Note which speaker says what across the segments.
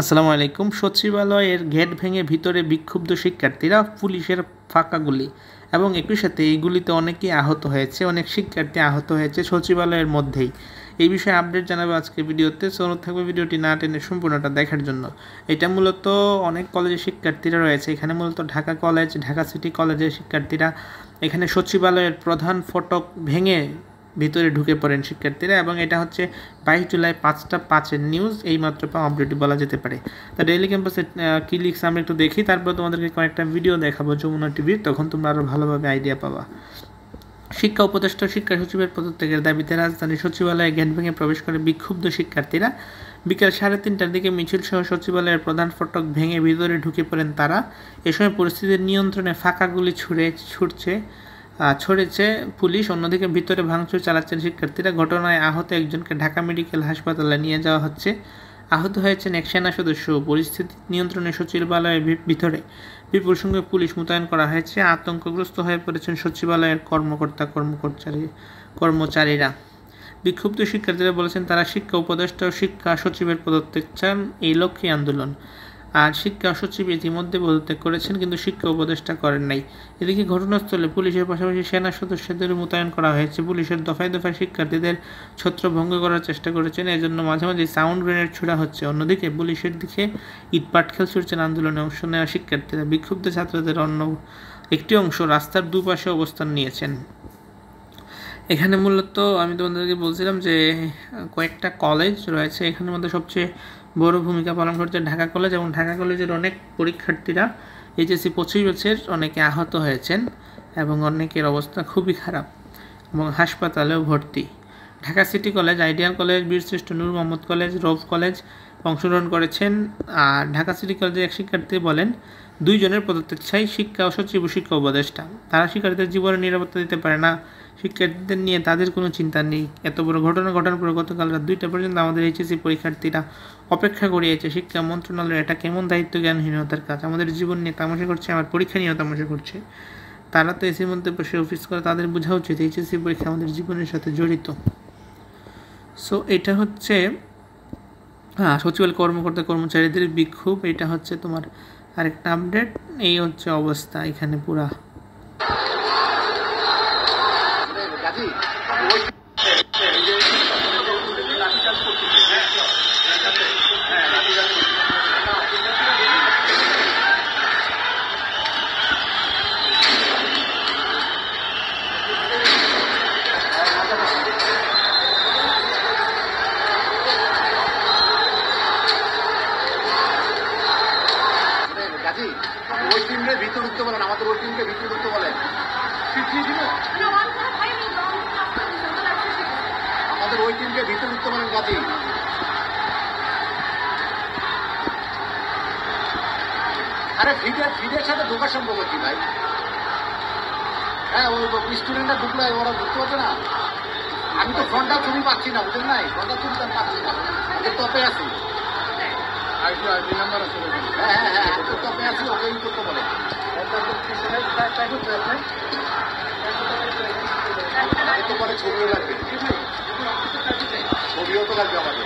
Speaker 1: আসসালামু আলাইকুম। সচিবালয়ের গেট ভেঙে ভিতরে বিক্ষুব্ধ শিক্ষার্থীরা, পুলিশের ফাঁকা গুলি এবং একই সাথে এই গুলিতে অনেকেই আহত হয়েছে, অনেক শিক্ষার্থী আহত হয়েছে সচিবালয়ের মধ্যেই। এই বিষয়ে আপডেট জানাবো আজকে ভিডিওতে। অনুরোধ থাকবে ভিডিওটি না টেনে সম্পূর্ণটা দেখার জন্য। এটা মূলত অনেক কলেজের শিক্ষার্থীরা রয়েছে এখানে, মূলত ঢাকা কলেজ, ঢাকা সিটি কলেজের শিক্ষার্থীরা এখানে সচিবালয়ের প্রধান ফটক ভেঙে ভিতরে ঢুকে পড়েন শিক্ষার্থীরা, এবং এটা হচ্ছে 22 জুলাই 5টা 5-এর নিউজ। এইমাত্র আপডেটটি বলা যেতে পারে। তো ডেইলি ক্যাম্পাসে কী লিখছে আমরা একটু দেখি, তারপর তোমাদেরকে কয়েকটা ভিডিও দেখাবো যমুনা টিভির, তখন তোমরা আরও ভালোভাবে আইডিয়া পাবা। শিক্ষা উপদেষ্টা শিক্ষা সচিবের পদত্যাগের দাবিতে রাজধানী সচিবালয়ে গেট ভেঙে প্রবেশ করে বিক্ষুব্ধ শিক্ষার্থীরা। বিকেল 3:30টার দিকে মিছিল সহ সচিবালয়ের প্রধান ফটক ভেঙে ভিতরে ঢুকে পড়েন তারা। এ সময় পরিস্থিতির নিয়ন্ত্রণে ফাঁকা গুলি ছড়েছে পুলিশ। অন্যদিকে ভিতরে ভাঙচুর চালাচ্ছেন শিক্ষার্থীরা। ঘটনায় আহত একজনকে ঢাকা মেডিকেল হাসপাতালে নিয়ে যাওয়া হচ্ছে। আহত হয়েছেন এক সেনা সদস্য। পরিস্থিতি নিয়ন্ত্রণে সচিবালয়ের ভিতরে বিপুল সংখ্যক পুলিশ মোতায়েন করা হয়েছে। আতঙ্কগ্রস্ত হয়ে পড়েছেন সচিবালয়ের কর্মচারীরা। বিক্ষুব্ধ শিক্ষার্থীরা বলেছেন তারা শিক্ষা উপদেষ্টা ও শিক্ষা সচিবের পদত্যাগ চান, এই লক্ষ্যে আন্দোলন। আর শিক্ষা সচিব ইতিমধ্যে পদত্যাগ করেছেন, কিন্তু শিক্ষা উপদেষ্টা করেন নাই। এদিকে ঘটনাস্থলে পুলিশের পাশাপাশি সেনা সদস্যদের মোতায়েন করা হয়েছে। পুলিশের দফায় দফায় শিক্ষার্থীদের ছত্রভঙ্গ করার চেষ্টা করেছেন, এজন্য মাঝে মাঝে সাউন্ড গ্রেনেড ছোড়া হচ্ছে। অন্যদিকে পুলিশের দিকে ইট পাটকেল ছুড়ছেন আন্দোলনে অংশ নেওয়া শিক্ষার্থীরা। বিক্ষুব্ধ ছাত্রদের একটি অংশ রাস্তার দুপাশে অবস্থান নিয়েছেন। এখানে মূলত আমি তোমাদেরকে বলছিলাম যে কয়েকটা কলেজ রয়েছে, এখানের মধ্যে সবচেয়ে বড় ভূমিকা পালন করছে ঢাকা কলেজ, এবং ঢাকা কলেজের অনেক পরীক্ষার্থীরা এইচএসসি 25 ব্যাচের অনেকে আহত হয়েছেন, এবং অনেকের অবস্থা খুবই খারাপ এবং হাসপাতালেও ভর্তি। Dhaka city college, ideal college, বীরশ্রেষ্ঠ নূর মোহাম্মদ কলেজ, রৌফ কলেজ অংশগ্রহণ করেছেন। আর ঢাকা সিটি কলেজের এক শিক্ষার্থী বলেন, 2 জনের পদত্যাগ চাই, শিক্ষা সচিব ও শিক্ষা উপদেষ্টা। তারা শিক্ষার্থীদের জীবনের নিরাপত্তা দিতে পারে না, শিক্ষার্থীদের নিয়ে তাদের কোনো চিন্তা নেই। এত বড় ঘটনা ঘটার পরে গতকাল রাত 2টা পর্যন্ত আমাদের এইচএসসি পরীক্ষার্থীরা অপেক্ষা করিয়েছে। শিক্ষা মন্ত্রণালয়ের এটা কেমন দায়িত্ব জ্ঞানহীনতার কাজ? আমাদের জীবন নিয়ে তামাশা করছে, আমার পরীক্ষা নিয়েও তামাশা করছে। তারা তো এসির মধ্যে বসে অফিস করে, তাদের বোঝা উচিত এইচএসসি পরীক্ষা আমাদের জীবনের সাথে জড়িত। সো এটা হচ্ছে সচিবালয় কর্মচারীদের বিক্ষোভ। এটা হচ্ছে তোমার আরেকটা আপডেট। এই হচ্ছে অবস্থা এখানে পুরা।
Speaker 2: ওই টিমকে ভিতরে উঠতে বলেন, আমাদের ওই টিমকে ভিতরে উঠতে বলেন। আমাদের ওই টিমকে ভিতরে উঠতে বলেন গাজী। আরে ফিডের সাথে ঢোকার সম্ভব কি ভাই? হ্যাঁ, ওই স্টুডেন্টরা ঢুকলে ওরা ঢুকতে পারবে না। আমি তো ফ্রন্টাল ছবি পাচ্ছি না, বুঝলেন নাই? ফ্রন্টাল ছবি তো পাচ্ছি না, ওদের টপে আছি। আইডি নাম্বার আছে। হ্যাঁ হ্যাঁ হ্যাঁ, ওদের টপে আছি, ওকেই করতে বলে। তো পরে ছবিও লাগবে, ছবিও তো লাগবে আমাদের।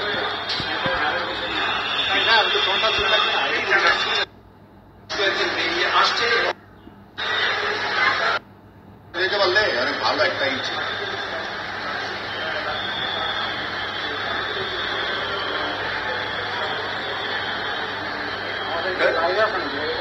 Speaker 2: হ্যাঁ, ওদের ফ্রন্টাল ছবি লাগবে না, আসছে যেতে পারলে অনেক ভালো একটা ইচ্ছে। আমাদের